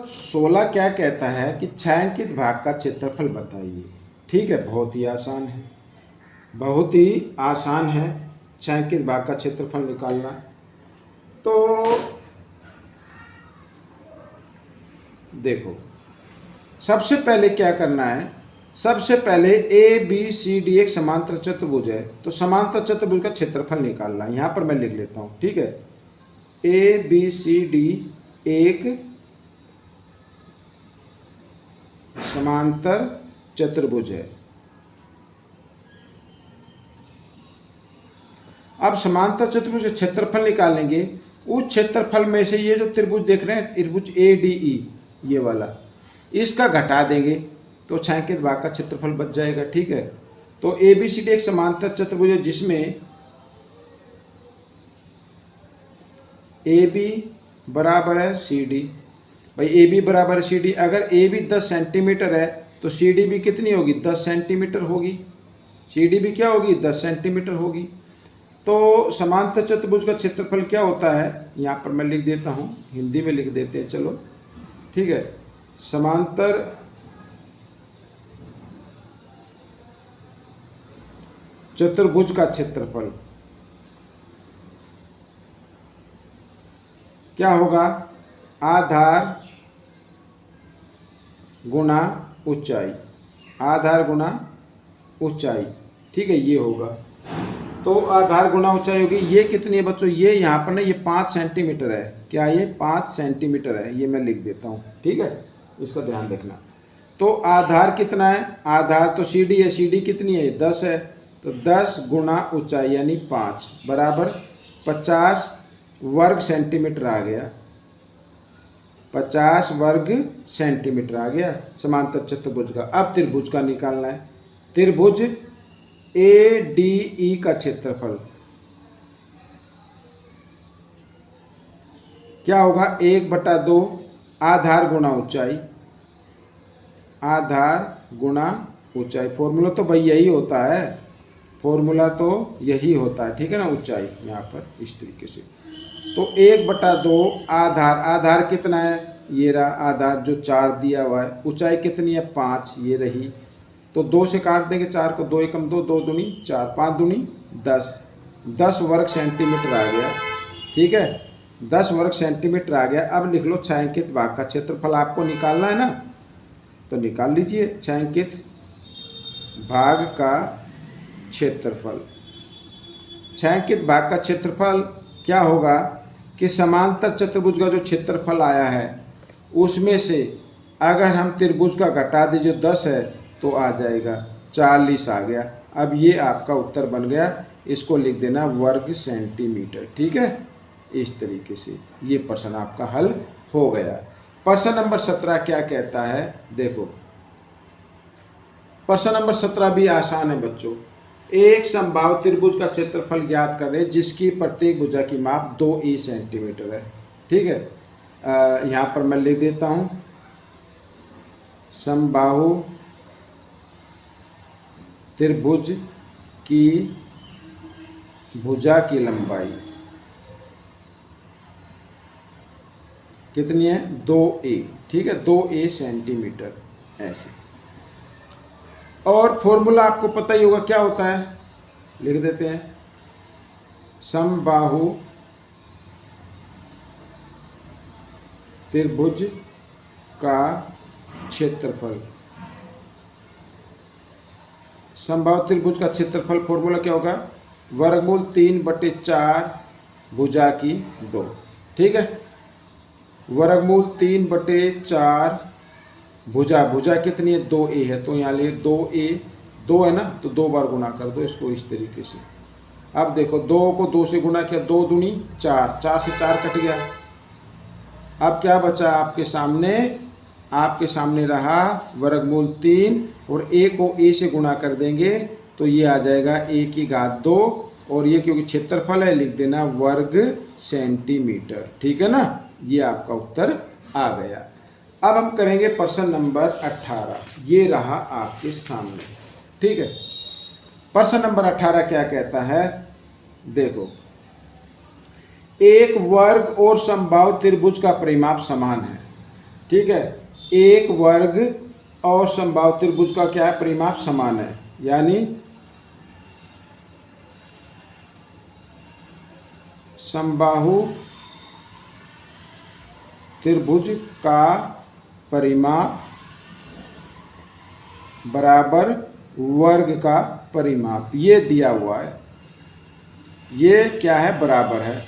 16 क्या कहता है कि छायांकित भाग का क्षेत्रफल बताइए। ठीक है, बहुत ही आसान है, बहुत ही आसान है छायांकित भाग का क्षेत्रफल निकालना। तो देखो, सबसे पहले क्या करना है, सबसे पहले ए बी सी डी एक समांतर चतुर्भुज है, तो समांतर चतुर्भुज का क्षेत्रफल निकालना है। यहां पर मैं लिख लेता हूं, ठीक है। ए बी सी डी एक समांतर चतुर्भुज है। अब समांतर छेत्रफल से क्षेत्रफल निकालेंगे। उस क्षेत्रफल में से ये जो त्रिभुज देख रहे हैं, त्रिभुज ए डी ई, ये वाला, इसका घटा देंगे तो छायांकित भाग का क्षेत्रफल बच जाएगा। ठीक है, तो ए बी सी डी एक समांतर चतुर्भुज है जिसमें ए बी बराबर है सी डी। भाई ए बी बराबर है सी डी, अगर ए बी 10 सेंटीमीटर है तो सी डी भी कितनी होगी, 10 सेंटीमीटर होगी। सी डी भी क्या होगी, 10 सेंटीमीटर होगी। तो समांतर चतुर्भुज का क्षेत्रफल क्या होता है, यहाँ पर मैं लिख देता हूँ, हिंदी में लिख देते हैं, चलो ठीक है। समांतर चतुर्भुज का क्षेत्रफल क्या होगा, आधार गुना ऊंचाई, आधार गुना ऊंचाई। ठीक है, ये होगा। तो आधार गुना ऊंचाई होगी। ये कितनी है बच्चों, ये यहाँ पर ना ये 5 सेंटीमीटर है। क्या ये 5 सेंटीमीटर है, ये मैं लिख देता हूँ। ठीक है, इसका ध्यान रखना। तो आधार कितना है, आधार तो सी डी है, सी डी कितनी है, 10 है। तो 10 गुना ऊंचाई यानी 5 बराबर 50 वर्ग सेंटीमीटर आ गया, 50 वर्ग सेंटीमीटर आ गया समांतर चतुर्भुज का। अब त्रिभुज का निकालना है। त्रिभुज ए डी ई का क्षेत्रफल क्या होगा, 1/2 आधार गुना ऊंचाई, आधार गुना ऊंचाई। फॉर्मूला तो भाई यही होता है, फॉर्मूला तो यही होता है। ठीक है ना, ऊंचाई यहाँ पर इस तरीके से। तो 1/2 आधार, आधार कितना है, ये रहा आधार जो 4 दिया हुआ है। ऊंचाई कितनी है, 5, ये रही। तो 2 से काट देंगे 4 को, 2 एकम 2, 2 दूनी 4, 5 दूनी 10, 10 वर्ग सेंटीमीटर आ गया। ठीक है, 10 वर्ग सेंटीमीटर आ गया। अब लिख लो छायांकित भाग का क्षेत्रफल आपको निकालना है ना, तो निकाल लीजिए छायांकित भाग का क्षेत्रफल। छायांकित भाग का क्षेत्रफल क्या होगा कि समांतर चतुर्भुज का जो क्षेत्रफल आया है उसमें से अगर हम त्रिभुज का घटा दें जो 10 है तो आ जाएगा 40 आ गया। अब ये आपका उत्तर बन गया, इसको लिख देना वर्ग सेंटीमीटर। ठीक है, इस तरीके से ये प्रश्न आपका हल हो गया। प्रश्न नंबर 17 क्या कहता है, देखो प्रश्न नंबर 17 भी आसान है बच्चों। एक समबाहु त्रिभुज का क्षेत्रफल ज्ञात करें जिसकी प्रत्येक भुजा की माप 2 सेंटीमीटर है। ठीक है, यहाँ पर मैं लिख देता हूँ, समबाहु त्रिभुज की भुजा की लंबाई कितनी है, 2a। ठीक है, 2a सेंटीमीटर ऐसे। और फॉर्मूला आपको पता ही होगा क्या होता है, लिख देते हैं, समबाहु त्रिभुज का क्षेत्रफल। समबाहु त्रिभुज का क्षेत्रफल फॉर्मूला क्या होगा, वर्गमूल 3/4 भुजा की 2। ठीक है, वर्गमूल 3/4 भुजा, भुजा कितनी है, 2a है। तो यहाँ ले 2a, 2 है ना, तो 2 बार गुना कर दो इसको इस तरीके से। अब देखो 2 को 2 से गुना किया, 2 दूनी 4, 4 से 4 कट गया। अब क्या बचा आपके सामने, आपके सामने रहा वर्गमूल 3 और a को a से गुणा कर देंगे तो ये आ जाएगा a की घात 2 और ये क्योंकि क्षेत्रफल है लिख देना वर्ग सेंटीमीटर। ठीक है ना, ये आपका उत्तर आ गया। अब हम करेंगे प्रश्न नंबर 18, ये रहा आपके सामने। ठीक है, प्रश्न नंबर 18 क्या कहता है, देखो एक वर्ग और समबाहु त्रिभुज का परिमाप समान है ठीक है। एक वर्ग और समबाहु त्रिभुज का क्या है, परिमाप समान है, यानी समबाहु त्रिभुज का परिमाप बराबर वर्ग का परिमाप, ये दिया हुआ है, ये क्या है, बराबर है।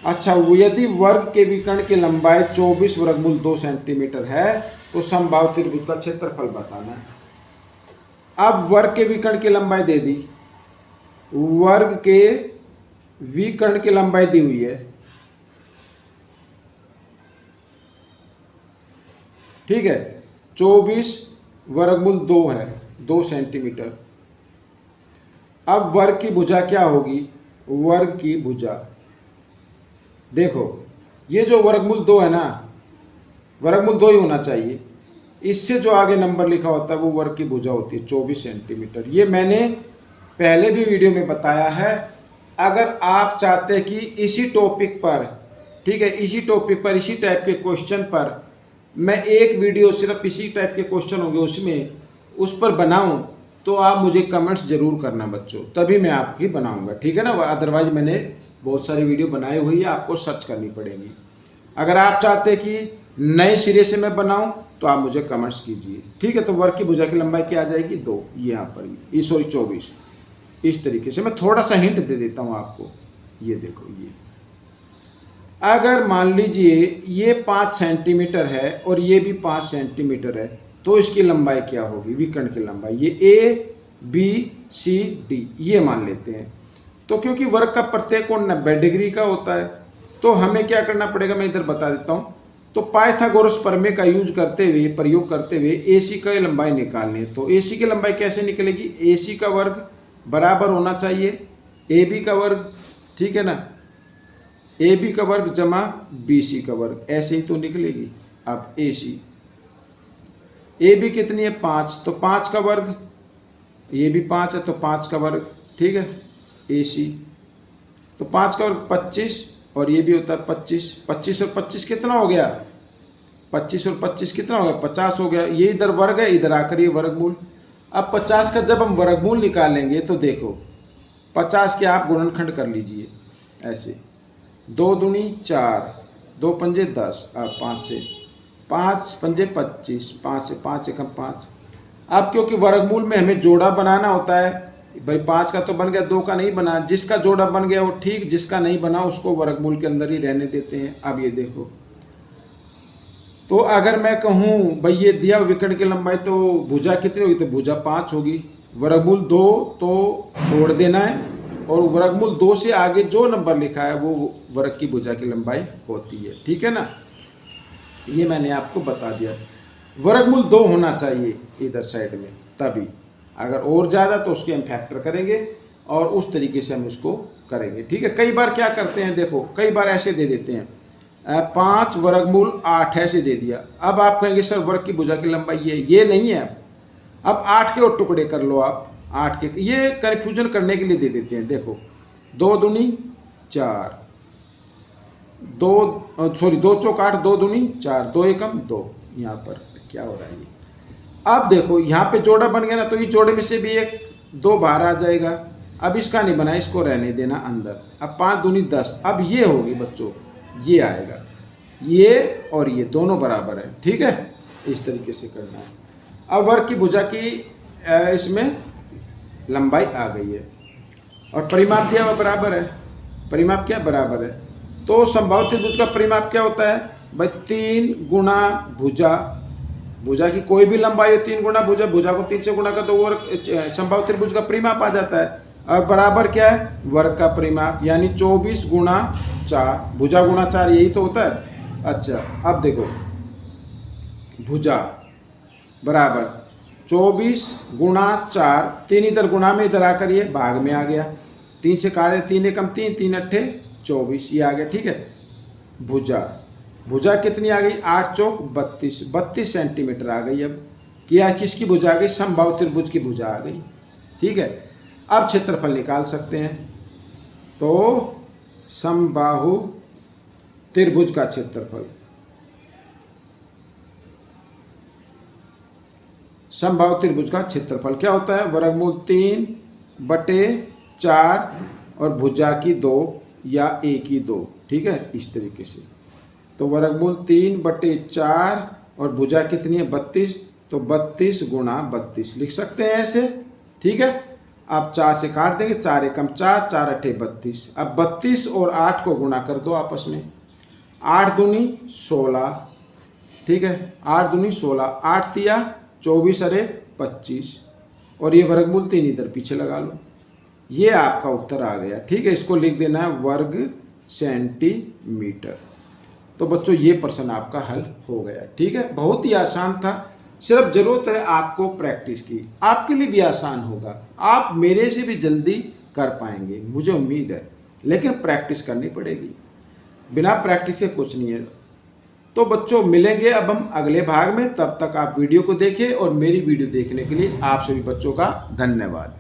अच्छा, यदि वर्ग के विकर्ण की लंबाई 24 वर्गमूल 2 सेंटीमीटर है तो समबाहु त्रिभुज का क्षेत्रफल बताना है। अब वर्ग के विकर्ण की लंबाई दे दी, वर्ग के विकर्ण की लंबाई दी हुई है, ठीक है। 24 वर्गमूल 2 है, 2 सेंटीमीटर। अब वर्ग की भुजा क्या होगी, वर्ग की भुजा देखो, ये जो वर्गमूल 2 है ना, वर्गमूल 2 ही होना चाहिए, इससे जो आगे नंबर लिखा होता है वो वर्ग की भुजा होती है 24 सेंटीमीटर। ये मैंने पहले भी वीडियो में बताया है। अगर आप चाहते हैं कि इसी टॉपिक पर, ठीक है, इसी टॉपिक पर, इसी टाइप के क्वेश्चन पर मैं एक वीडियो सिर्फ इसी टाइप के क्वेश्चन होंगे उसमें, उस पर बनाऊं, तो आप मुझे कमेंट्स जरूर करना बच्चों, तभी मैं आपकी बनाऊंगा, ठीक है ना। अदरवाइज मैंने बहुत सारी वीडियो बनाई हुई है, आपको सर्च करनी पड़ेगी। अगर आप चाहते हैं कि नए सिरे से मैं बनाऊं तो आप मुझे कमेंट्स कीजिए, ठीक है। तो वर्ग की भुजा की लंबाई क्या आ जाएगी, 2, यहाँ पर, ये सॉरी 24। इस तरीके से मैं थोड़ा सा हिंट दे देता हूँ आपको। ये देखो, ये अगर मान लीजिए ये 5 सेंटीमीटर है और ये भी 5 सेंटीमीटर है, तो इसकी लंबाई क्या होगी, विकर्ण की लंबाई, ये ए बी सी डी ये मान लेते हैं। तो क्योंकि वर्ग का प्रत्येक कोण 90 डिग्री का होता है, तो हमें क्या करना पड़ेगा, मैं इधर बता देता हूँ। तो पाइथागोरस प्रमेय का प्रयोग करते हुए एसी की लंबाई निकालनी है। तो एसी की लंबाई कैसे निकलेगी, एसी का वर्ग बराबर होना चाहिए ए बी का वर्ग, ठीक है ना, ए बी का वर्ग जमा बी सी का वर्ग, ऐसे ही तो निकलेगी। अब ए सी, ए बी कितनी है, 5, तो 5 का वर्ग, ये भी 5 है तो 5 का वर्ग, ठीक है। ए सी तो 5 का वर्ग 25, और ये भी होता है 25। 25 और 25 कितना हो गया, 25 और 25 कितना हो गया, 50 हो गया। ये इधर वर्ग है, इधर आकर ये वर्गमूल। अब 50 का जब हम वर्गमूल निकालेंगे तो देखो, 50 के आप गुणनखंड कर लीजिए ऐसे, 2 दूनी 4, 2 पंजे 10, अब 5 से 5 पंजे 25, 5 से 5 एकम 5। अब क्योंकि वर्गमूल में हमें जोड़ा बनाना होता है भाई, 5 का तो बन गया, 2 का नहीं बना, जिसका जोड़ा बन गया वो ठीक, जिसका नहीं बना उसको वर्गमूल के अंदर ही रहने देते हैं। अब ये देखो, तो अगर मैं कहूँ भाई ये दिया विकर्ण की लंबाई, तो भुजा कितनी होगी, तो भुजा 5 होगी। वर्गमूल 2 तो छोड़ देना है, और वर्गमूल 2 से आगे जो नंबर लिखा है वो वर्ग की भुजा की लंबाई होती है, ठीक है ना। ये मैंने आपको बता दिया, वर्गमूल 2 होना चाहिए इधर साइड में, तभी। अगर और ज़्यादा तो उसके हम फैक्टर करेंगे और उस तरीके से हम उसको करेंगे, ठीक है। कई बार क्या करते हैं, देखो कई बार ऐसे दे देते हैं 5 वर्गमूल 8 ऐसे दे दिया। अब आप कहेंगे सर वर्ग की भुजा की लंबाई ये नहीं है। अब 8 के और टुकड़े कर लो आप, 8 के, ये कन्फ्यूजन करने के लिए दे देते हैं। देखो 2 दूनी 4, 2 चौक 8, 2 दूनी 4, 2 एकम 2। यहाँ पर क्या हो रहा है, ये अब देखो यहाँ पे जोड़ा बन गया ना, तो ये जोड़े में से भी 1 2 बाहर आ जाएगा। अब इसका नहीं बना, इसको रहने देना अंदर। अब 5 दूनी 10, अब ये होगी बच्चों, ये आएगा, ये और ये दोनों बराबर है, ठीक है। इस तरीके से करना है। अब वर्ग की भुजा की इसमें लंबाई आ गई है और परिमाप दिया हुआ बराबर है। परिमाप क्या बराबर है, तो समबाहु त्रिभुज का परिमाप क्या होता है भाई, 3 गुना भुजा, भुजा की कोई भी लंबाई हो 3 गुना भुजा, भुजा को 3 से गुना कर दो, वर्ग समबाहु त्रिभुज का परिमाप आ जाता है। और बराबर क्या है, वर्ग का परिमाप, यानी 24 गुना 4, भुजा गुना 4 यही तो होता है। अच्छा अब देखो, भुजा बराबर 24 गुना 4, 3 इधर गुना में, इधर आकर ये भाग में आ गया, 3 से काटे 3 एकम 3, 3 अट्ठे 24, ये आ गया, ठीक है। भुजा कितनी आ गई, 8 चौक 32, 32 सेंटीमीटर आ गई। अब क्या किसकी भुजा आ गई, समबाहु त्रिभुज की भुजा आ गई, ठीक है। अब क्षेत्रफल निकाल सकते हैं, तो समबाहु त्रिभुज का क्षेत्रफल समबाहु त्रिभुज का क्षेत्रफल क्या होता है? वर्गमूल 3/4 और भुजा की 2 या a की 2, ठीक है, इस तरीके से। तो वर्गमूल 3/4 और भुजा कितनी है? 32, तो 32 गुणा 32 लिख सकते हैं ऐसे, ठीक है। आप 4 से काट देंगे, 4 एकम 4, 4 अठे 32। अब 32 और 8 को गुणा कर दो आपस में, 8 दूनी 16, ठीक है, 8 दूनी 16, 8 तिया 24 अरे 25, और ये वर्गमूल 3 इधर पीछे लगा लो। ये आपका उत्तर आ गया, ठीक है। इसको लिख देना है वर्ग सेंटीमीटर। तो बच्चों ये प्रश्न आपका हल हो गया, ठीक है। बहुत ही आसान था, सिर्फ जरूरत है आपको प्रैक्टिस की। आपके लिए भी आसान होगा, आप मेरे से भी जल्दी कर पाएंगे, मुझे उम्मीद है, लेकिन प्रैक्टिस करनी पड़ेगी। बिना प्रैक्टिस के कुछ नहीं है। तो बच्चों मिलेंगे अब हम अगले भाग में, तब तक आप वीडियो को देखें और मेरी वीडियो देखने के लिए आप सभी बच्चों का धन्यवाद।